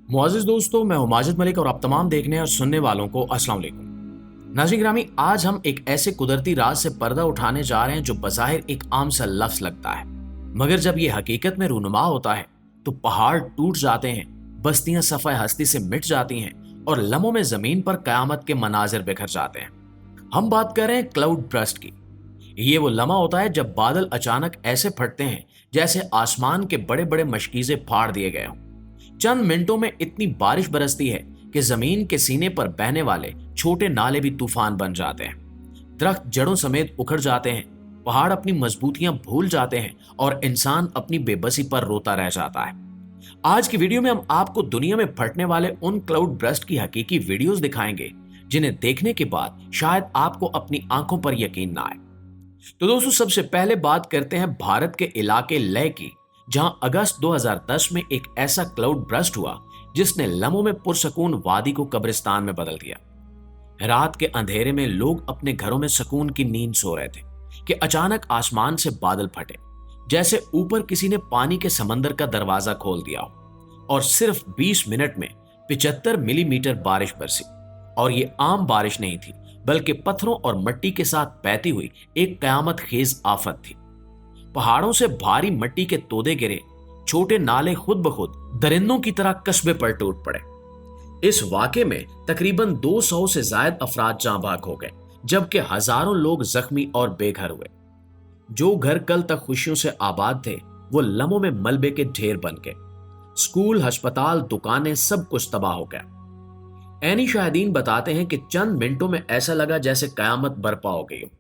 मुआज़िज़ दोस्तों, मैं हूं माजिद मलिक और आप तमाम देखने और सुनने वालों को अस्सलाम वालेकुम। नाज़रीन गिरामी, आज हम एक ऐसे कुदरती राज से पर्दा उठाने जा रहे हैं जो बज़ाहिर एक आम सा लफ्ज़ लगता है, मगर जब ये हकीकत में रूनुमा होता है तो पहाड़ टूट जाते हैं, बस्तियां सफ़ाए हस्ती से मिट जाती हैं और लम्हों में ज़मीन पर क़यामत के मनाज़िर बिखर जाते हैं। हम बात कर रहे हैं क्लाउड बर्स्ट की। ये वो लम्हा होता है जब बादल अचानक ऐसे फटते हैं जैसे आसमान के बड़े बड़े मशकीज़े फाड़ दिए गए हों। चंद मिनटों में इतनी बारिश बरसती है कि जमीन के सीने पर बहने वाले छोटे नाले भी तूफान बन जाते हैं। दरख्त जड़ों समेत उखड़ जाते हैं, पहाड़ अपनी मजबूतियां भूल जाते हैं और इंसान अपनी बेबसी पर रोता रह जाता है। आज की वीडियो में हम आपको दुनिया में फटने वाले उन क्लाउड बर्स्ट की हकीकी वीडियोस दिखाएंगे जिन्हें देखने के बाद शायद आपको अपनी आंखों पर यकीन ना आए। तो दोस्तों, सबसे पहले बात करते हैं भारत के इलाके लेह की, जहां अगस्त 2010 में एक ऐसा क्लाउड बर्स्ट हुआ जिसने लम्हों में पुरसकून वादी को कब्रिस्तान में बदल दिया। रात के अंधेरे में लोग अपने घरों में सुकून की नींद सो रहे थे कि अचानक आसमान से बादल फटे, जैसे ऊपर किसी ने पानी के समंदर का दरवाजा खोल दिया हो। और सिर्फ 20 मिनट में 75 मिलीमीटर बारिश बरसी। और ये आम बारिश नहीं थी, बल्कि पत्थरों और मिट्टी के साथ बहती हुई एक कयामत खेज आफत थी। पहाड़ों से भारी मिट्टी के तोदे गिरे, छोटे नाले खुद ब खुद दरिंदों की तरह कस्बे पर टूट पड़े। इस वाक़े में तकरीबन 200 से ज्यादा अफराद जाँ बाग हो गए, जबकि हजारों लोग जख्मी और बेघर हुए। जो घर कल तक खुशियों से आबाद थे वो लम्हों में मलबे के ढेर बन गए। स्कूल, अस्पताल, दुकानें, सब कुछ तबाह हो गया। ऐनी शाहिदीन बताते हैं कि चंद मिनटों में ऐसा लगा जैसे कयामत बरपा हो गई हो।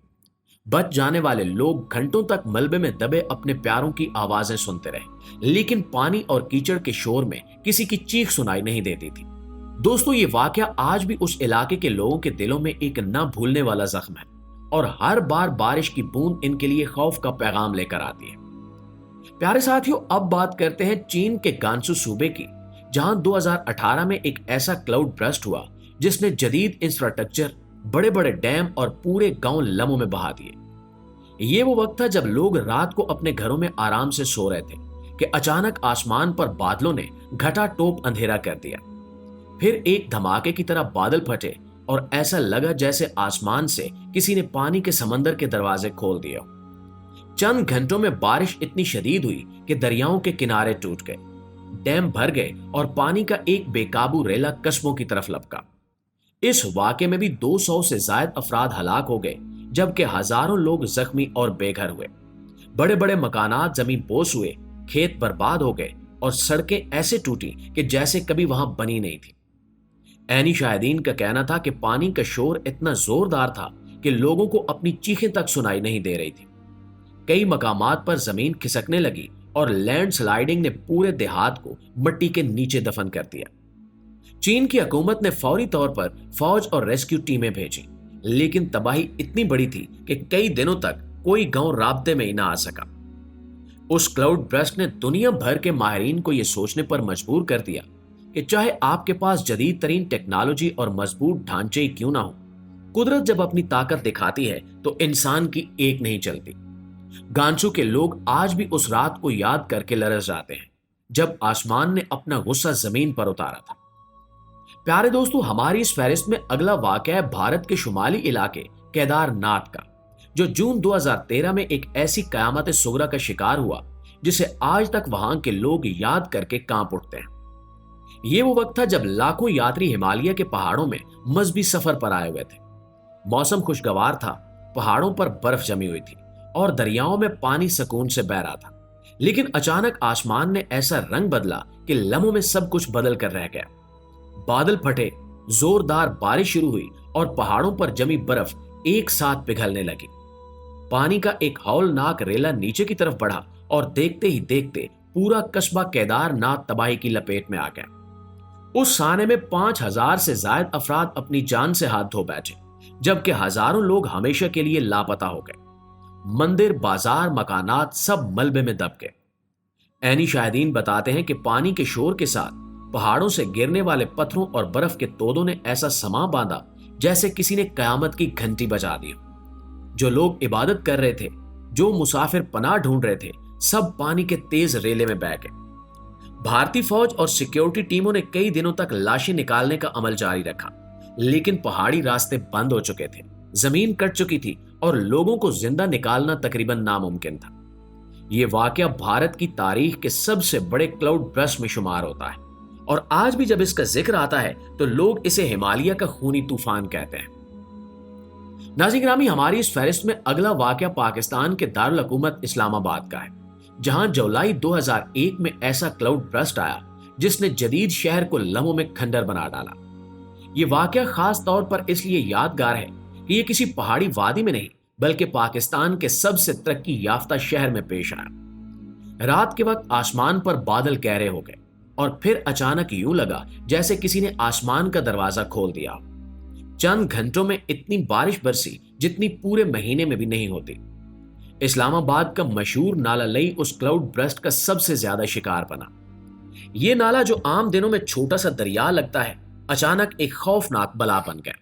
बच जाने वाले लोग घंटों तक मलबे में दबे अपने प्यारों की आवाजें सुनते रहे, लेकिन पानी और कीचड़ के शोर में किसी की चीख सुनाई नहीं देती थी। दोस्तों, ये वाकया आज भी उस इलाके के लोगों के दिलों में एक न भूलने वाला जख्म है और हर बार बारिश की बूंद इनके लिए खौफ का पैगाम लेकर आती है। प्यारे साथियों, अब बात करते हैं चीन के गांसू सूबे की, जहां 2018 में एक ऐसा क्लाउड बर्स्ट हुआ जिसने जदीद इंफ्रास्ट्रक्चर, बड़े बड़े डैम और पूरे गांव लम्हों में बहा दिए। ये वो वक्त था जब लोग रात को अपने घरों में आराम से सो रहे थे कि अचानक आसमान पर बादलों ने घटा टोप अंधेरा कर दिया। फिर एक धमाके की तरह बादल फटे और ऐसा लगा जैसे आसमान से किसी ने पानी के समंदर के दरवाजे खोल दिए। चंद घंटों में बारिश इतनी शदीद हुई कि दरियाओं के किनारे टूट गए, डैम भर गए और पानी का एक बेकाबू रेला कस्बों की तरफ लपका। इस वाक़े में भी 200 से ज्यादा अफराद हलाक हो गए, जबकि हजारों लोग जख्मी और बेघर हुए। बड़े बड़े मकानात जमीन पोस हुए, खेत बर्बाद हो गए और सड़कें ऐसे टूटी कि जैसे कभी वहां बनी नहीं थी। ऐनी शाहिदीन का कहना था कि पानी का शोर इतना जोरदार था कि लोगों को अपनी चीखें तक सुनाई नहीं दे रही थी। कई मकामात पर जमीन खिसकने लगी और लैंड स्लाइडिंग ने पूरे देहात को मिट्टी के नीचे दफन कर दिया। चीन की हुकूमत ने फौरी तौर पर फौज और रेस्क्यू टीमें भेजी, लेकिन तबाही इतनी बड़ी थी कि कई दिनों तक कोई गांव राब्ते में ही ना आ सका। उस क्लाउड बर्स्ट ने दुनिया भर के माहिरीन को यह सोचने पर मजबूर कर दिया कि चाहे आपके पास जदीद तरीन टेक्नोलॉजी और मजबूत ढांचे ही क्यों ना हो, कुदरत जब अपनी ताकत दिखाती है तो इंसान की एक नहीं चलती। गांचू के लोग आज भी उस रात को याद करके लरस जाते हैं जब आसमान ने अपना गुस्सा जमीन पर उतारा था। प्यारे दोस्तों, हमारी इस फहरिस्त में अगला वाकया है भारत के शुमाली इलाके केदारनाथ का, जो जून 2013 में एक ऐसी कयामत सुगरा का शिकार हुआ जिसे आज तक वहां के लोग याद करके कांप उठते हैं। ये वो वक्त था जब लाखों यात्री हिमालय के पहाड़ों में मजहबी सफर पर आए हुए थे। मौसम खुशगवार था, पहाड़ों पर बर्फ जमी हुई थी और दरियाओं में पानी सुकून से बह रहा था। लेकिन अचानक आसमान ने ऐसा रंग बदला कि लम्हों में सब कुछ बदल कर रह गया। बादल फटे, जोरदार बारिश शुरू हुई और पहाड़ों पर जमी बर्फ एक साथ पिघलने लगी। पानी का एक हौलनाक रेला नीचे की तरफ बढ़ा और देखते ही देखते पूरा कस्बा केदारनाथ तबाही की लपेट में आ गया। उस साने में 5000 से ज्यादा अफराद अपनी जान से हाथ धो बैठे, जबकि हजारों लोग हमेशा के लिए लापता हो गए। मंदिर, बाजार, मकानात सब मलबे में दब गए। ऐनी शाहिदीन बताते हैं कि पानी के शोर के साथ पहाड़ों से गिरने वाले पत्थरों और बर्फ के तोदों ने ऐसा समा बांधा जैसे किसी ने कयामत की घंटी बजा दी। जो लोग इबादत कर रहे थे, जो मुसाफिर पनाह ढूंढ रहे थे, सब पानी के तेज रेले में बह गए। भारतीय फौज और सिक्योरिटी टीमों ने कई दिनों तक लाशें निकालने का अमल जारी रखा, लेकिन पहाड़ी रास्ते बंद हो चुके थे, जमीन कट चुकी थी और लोगों को जिंदा निकालना तकरीबन नामुमकिन था। ये वाकया भारत की तारीख के सबसे बड़े क्लाउड बर्स्ट में शुमार होता है और आज भी जब इसका जिक्र आता है तो लोग इसे हिमालय का खूनी तूफान कहते हैं। नाज़रीन ग्रामी, हमारी इस फहरिस्त में अगला वाकया पाकिस्तान के दारुल हुकूमत इस्लामाबाद का है, जहां जुलाई 2001 में ऐसा क्लाउड बर्स्ट आया जिसने जदीद शहर को लम्हों में खंडर बना डाला। ये वाकया खास तौर पर इसलिए यादगार है कि ये किसी पहाड़ी वादी में नहीं बल्कि पाकिस्तान के सबसे तरक्की याफ्ता शहर में पेश आया। रात के वक्त आसमान पर बादल गहरे हो गए और फिर अचानक यूं लगा जैसे किसी ने आसमान का दरवाजा खोल दिया। चंद घंटों में इतनी बारिश बरसी जितनी पूरे महीने में भी नहीं होती। इस्लामाबाद का मशहूर नाला लई उस क्लाउड बर्स्ट का सबसे ज्यादा शिकार बना। यह नाला जो आम दिनों में छोटा सा दरिया लगता है, अचानक एक खौफनाक बला बन गया।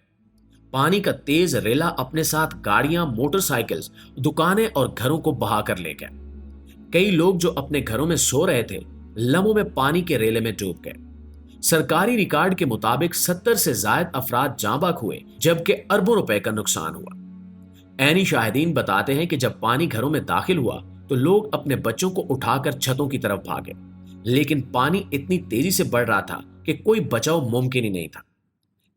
पानी का तेज रेला अपने साथ गाड़ियां, मोटरसाइकिल्स, दुकानें और घरों को बहा कर ले गया। कई लोग जो अपने घरों में सो रहे थे, लम्हों में पानी के रेले में डूब गए। सरकारी रिकॉर्ड के मुताबिक 70 से ज्यादा अफराद जाँ बाक हुए, जबकि अरबों रुपए का नुकसान हुआ। ऐनी शाहिदीन बताते हैं कि जब पानी घरों में दाखिल हुआ तो लोग अपने बच्चों को उठाकर छतों की तरफ भागे, लेकिन पानी इतनी तेजी से बढ़ रहा था कि कोई बचाव मुमकिन ही नहीं था।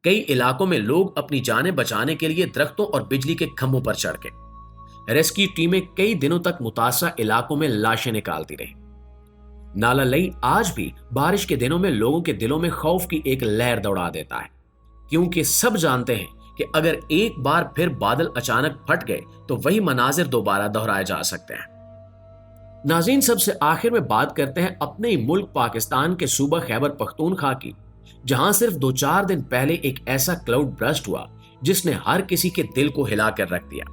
कई इलाकों में लोग अपनी जानें बचाने के लिए दरख्तों और बिजली के खंभों पर चढ़ गए। रेस्क्यू टीमें कई दिनों तक मुतासरा इलाकों में लाशें निकालती रही। नाला लई आज भी बारिश के दिनों में लोगों के दिलों में खौफ की एक लहर दौड़ा देता है, क्योंकि सब जानते हैं कि अगर एक बार फिर बादल अचानक फट गए तो वही मनाजिर दोबारा दोहराए जा सकते हैं। नाज़रीन, सबसे आखिर में बात करते हैं अपने ही मुल्क पाकिस्तान के सूबा खैबर पख्तूनख्वा की, जहां सिर्फ 2-4 दिन पहले एक ऐसा क्लाउड बर्स्ट हुआ जिसने हर किसी के दिल को हिला कर रख दिया।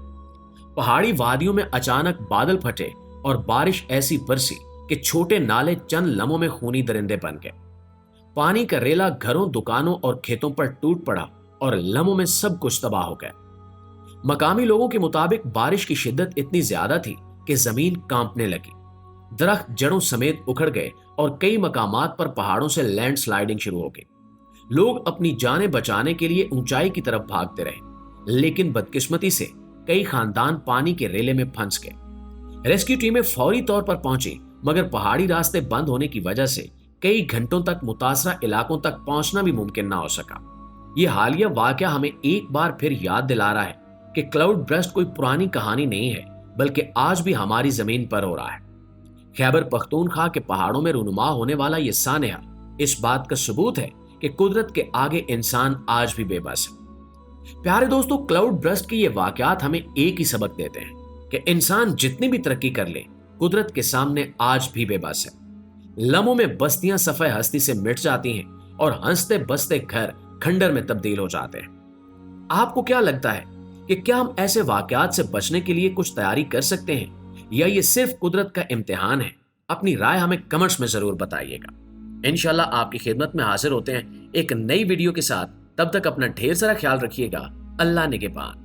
पहाड़ी वादियों में अचानक बादल फटे और बारिश ऐसी बरसी कि छोटे नाले चंद लम्हों में खूनी दरिंदे बन गए। पानी का रेला घरों, दुकानों और खेतों पर टूट पड़ा और लम्हों में सब कुछ तबाह हो गया। मकामी लोगों के मुताबिक बारिश की शिद्दत इतनी ज्यादा थी कि जमीन कांपने लगी, दरख्त जड़ों समेत उखड़ गए और कई मकामात पर पहाड़ों से लैंड स्लाइडिंग शुरू हो गई। लोग अपनी जानें बचाने के लिए ऊंचाई की तरफ भागते रहे, लेकिन बदकिस्मती से कई खानदान पानी के रेले में फंस गए। रेस्क्यू टीमें फौरी तौर पर पहुंची, मगर पहाड़ी रास्ते बंद होने की वजह से कई घंटों तक मुतासरा इलाकों तक पहुंचना भी मुमकिन ना हो सका। यह हालिया वाकया हमें एक बार फिर याद दिला रहा है कि क्लाउड बर्स्ट कोई पुरानी कहानी नहीं है, बल्कि आज भी हमारी जमीन पर हो रहा है। खैबर पख्तूनख्वा के पहाड़ों में रूनुमा होने वाला यह सानहा इस बात का सबूत है कि कुदरत के आगे इंसान आज भी बेबस है। प्यारे दोस्तों, क्लाउड बर्स्ट के ये वाकयात हमें एक ही सबक देते हैं कि इंसान जितनी भी तरक्की कर ले, कुदरत के सामने आज भी बेबस है। लम्हों में बस्तियां सफे हस्ती से मिट जाती हैं और हंसते बसते घर खंडर में तब्दील हो जाते हैं। आपको क्या लगता है कि क्या हम ऐसे वाकयात से बचने के लिए कुछ तैयारी कर सकते हैं, या ये सिर्फ कुदरत का इम्तिहान है? अपनी राय हमें कमेंट्स में जरूर बताइएगा। इंशाल्लाह आपकी खिदमत में हाजिर होते हैं एक नई वीडियो के साथ। तब तक अपना ढेर सारा ख्याल रखिएगा। अल्लाह निगहबान।